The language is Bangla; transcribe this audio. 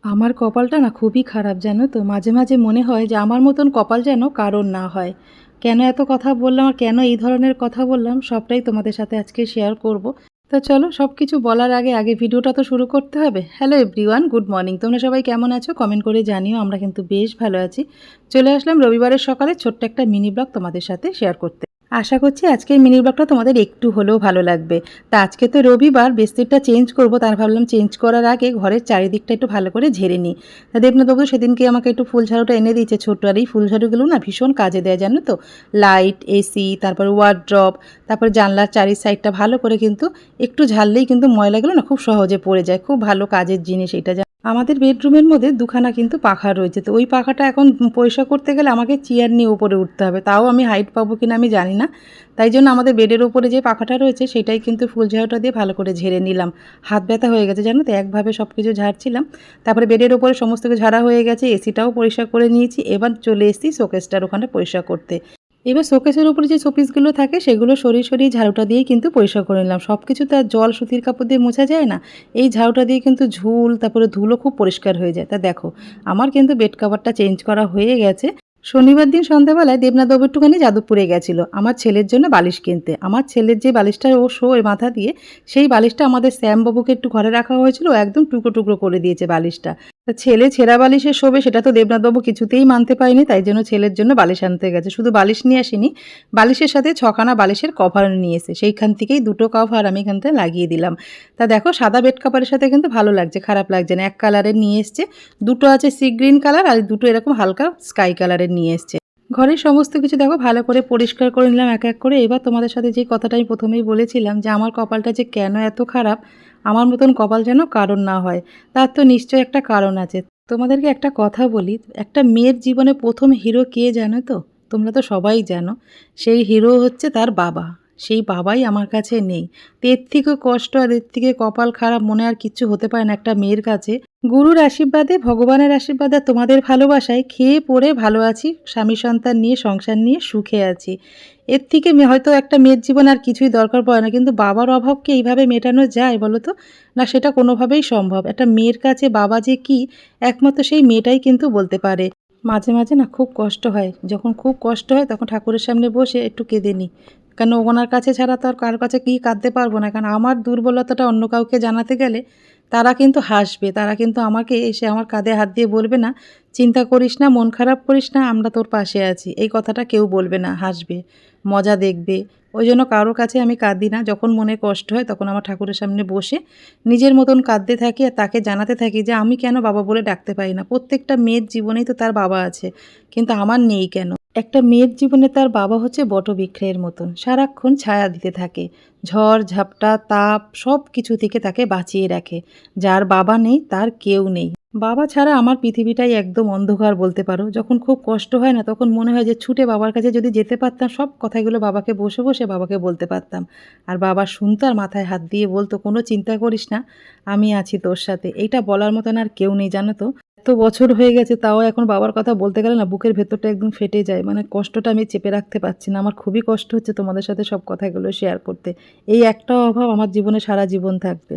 আমার কপালটা না খুবই খারাপ জানো তো। মাঝে মাঝে মনে হয় যে আমার মতন কপাল যেন কারোর না হয়। কেন এত কথা বললাম আর কেন এই ধরনের কথা বললাম সবটাই তোমাদের সাথে আজকে শেয়ার করব। তো চলো সব কিছু বলার আগে আগে ভিডিওটা তো শুরু করতে হবে। Hello everyone, good morning. তোমরা সবাই কেমন আছো কমেন্ট করে জানিও। আমরা কিন্তু বেশ ভালো আছি। চলে আসলাম রবিবারের সকালে ছোট্ট একটা মিনি ব্লগ তোমাদের সাথে শেয়ার করতে। আশা করছি আজকের মিনি ব্লগটা তোমাদের একটু হলেও ভালো লাগবে। তা আজকে তো রবিবার, বেডশিটটা চেঞ্জ করব, তার ভাবলাম চেঞ্জ করার আগে ঘরের চারিদিকটা একটু ভালো করে ঝেড়ে নিই। তা দেবনাথবাবু সেদিনকে আমাকে একটু ফুল ঝাড়ুটা এনে দিয়েছে ছোট্ট, আর এই ফুল ঝাড়ুগুলো না ভীষণ কাজে দেয় জানো তো। লাইট, এসি, তারপর ওয়ার্ড্রপ, তারপর জানলার চারি সাইডটা ভালো করে কিন্তু একটু ঝাড়লেই কিন্তু ময়লাগুলো না খুব সহজে পড়ে যায়। খুব ভালো কাজের জিনিস এটা। আমাদের বেডরুমের মধ্যে দুখানা কিন্তু পাখা রয়েছে, তো ওই পাখাটা এখন পরিষ্কার করতে গেলে আমাকে চেয়ার নিয়ে উপরে উঠতে হবে, তাও আমি হাইট পাবো কিনা আমি জানি না। তাই জন্য আমাদের বেডের ওপরে যে পাখাটা রয়েছে সেটাই কিন্তু ফুল ঝাড়ুটা দিয়ে ভালো করে ঝেড়ে নিলাম। হাত ব্যথা হয়ে গেছে জানো তো, একভাবে সব কিছু ঝাড়ছিলাম। তারপরে বেডের ওপরে সমস্ত কিছু ঝাড়া হয়ে গেছে, এসিটাও পরিষ্কার করে নিয়েছি। এবার চলে এসেছি শোকেসটার ওখানে পরিষ্কার করতে। এবার শোকেসের উপরে যে শোপিসগুলো থাকে সেগুলো সরিয়ে সরিয়ে ঝাড়ুটা দিয়েই কিন্তু পরিষ্কার করে নিলাম। সব কিছু তো আর জল সুতির কাপড় দিয়ে মোছা যায় না। এই ঝাড়ুটা দিয়ে কিন্তু ঝুল তারপরে ধুলো খুব পরিষ্কার হয়ে যায়। তা দেখো আমার কিন্তু বেড কভারটা চেঞ্জ করা হয়ে গেছে। শনিবার দিন সন্ধ্যাবেলায় দেবনাথবাবু একটুখানি যাদবপুরে গেছিলো আমার ছেলের জন্য বালিশ কিনতে। আমার ছেলের যে বালিশটা ও শোয় মাথা দিয়ে, সেই বালিশটা আমাদের শ্যামবাবুকে একটু ঘরে রাখা হয়েছিল, ও একদম টুকরো টুকরো করে দিয়েছে বালিশটা। তা ছেলে ছেঁড়া বালিশে শোবে সেটা তো দেবনাথবাবু কিছুতেই মানতে পারেনি, তাই জন্য ছেলের জন্য বালিশ আনতে গেছে। শুধু বালিশ নিয়ে আসেনি, বালিশের সাথে ছখানা বালিশের কভার নিয়ে এসে সেইখান থেকেই দুটো কভার আমি এখান থেকে লাগিয়ে দিলাম। তা দেখো সাদা বেড কভারের সাথে কিন্তু ভালো লাগছে, খারাপ লাগছে না। এক কালারের নিয়ে এসছে, দুটো আছে সি গ্রিন কালার আর দুটো এরকম হালকা স্কাই কালারের নিয়ে এসছে। ঘরের সমস্ত কিছু দেখো ভালো করে পরিষ্কার করে নিলাম এক এক করে। এবার তোমাদের সাথে যে কথাটা আমি প্রথমেই বলেছিলাম যে আমার কপালটা যে কেন এত খারাপ, আমার মতন কপাল যেন কারণ না হয়, তার তো নিশ্চয়ই একটা কারণ আছে। তোমাদেরকে একটা কথা বলি, একটা মেয়ের জীবনে প্রথম হিরো কে জানো তো? তোমরা তো সবাই জানো। সেই হিরো হচ্ছে তার বাবা। সেই বাবাই আমার কাছে নেই। তো এর থেকে কষ্ট আর এর থেকে কপাল খারাপ মনে আর কিচ্ছু হতে পারে না একটা মেয়ের কাছে। গুরুর আশীর্বাদে, ভগবানের আশীর্বাদে, তোমাদের ভালোবাসায় খেয়ে পড়ে ভালো আছি, স্বামী সন্তান নিয়ে সংসার নিয়ে সুখে আছি। এর থেকে হয়তো একটা মেয়ের জীবন আর কিছুই দরকার পড়ে না, কিন্তু বাবার অভাবকে এইভাবে মেটানো যায় বলো তো? না, সেটা কোনোভাবেই সম্ভব। একটা মেয়ের কাছে বাবা যে কি, একমাত্র সেই মেয়েটাই কিন্তু বলতে পারে। মাঝে মাঝে না খুব কষ্ট হয়, যখন খুব কষ্ট হয় তখন ঠাকুরের সামনে বসে একটু কেঁদে নিই। কেন ওনার কাছে ছাড়া তো আর কার কাছে কি কাঁদতে পারবো না, কারণ আমার দুর্বলতাটা অন্য কাউকে জানাতে গেলে তারা কিন্তু হাসবে, তারা কিন্তু আমাকে এসে আমার কাঁধে হাত দিয়ে বলবে না চিন্তা করিস না, মন খারাপ করিস না, আমরা তোর পাশে আছি। এই কথাটা কেউ বলবে না, হাসবে, মজা দেখবে। ওই জন্য কারোর কাছে আমি কাঁদি না। যখন মনে কষ্ট হয় তখন আমার ঠাকুরের সামনে বসে নিজের মতন কাঁদতে থাকি আর তাকে জানাতে থাকি যে আমি কেন বাবা বলে ডাকতে পারি না। প্রত্যেকটা মেয়ের জীবনেই তো তার বাবা আছে, কিন্তু আমার নেই কেন? একটা মেয়ের জীবনে তার বাবা হচ্ছে বটবৃক্ষের মতন, সারাক্ষণ ছায়া দিতে থাকে, ঝড় ঝাপটা তাপ সব কিছু থেকে তাকে বাঁচিয়ে রাখে। যার বাবা নেই তার কেউ নেই। বাবা ছাড়া আমার পৃথিবীটাই একদম অন্ধকার বলতে পারো। যখন খুব কষ্ট হয় না তখন মনে হয় যে ছুটে বাবার কাছে যদি যেতে পারতাম, সব কথাগুলো বাবাকে বসে বসে বাবাকে বলতে পারতাম। আর বাবা শুনতো আর মাথায় হাত দিয়ে বলতো কোনো চিন্তা করিস না, আমি আছি তোর সাথে। এইটা বলার মতন আর কেউ নেই জানো তো। এত বছর হয়ে গেছে তাও এখন বাবার কথা বলতে গেলে না বুকের ভেতরটা একদম ফেটে যায়। মানে কষ্টটা আমি চেপে রাখতে পারছি না। আমার খুবই কষ্ট হচ্ছে তোমাদের সাথে সব কথাগুলো শেয়ার করতে। এই একটা অভাব আমার জীবনে সারা জীবন থাকবে।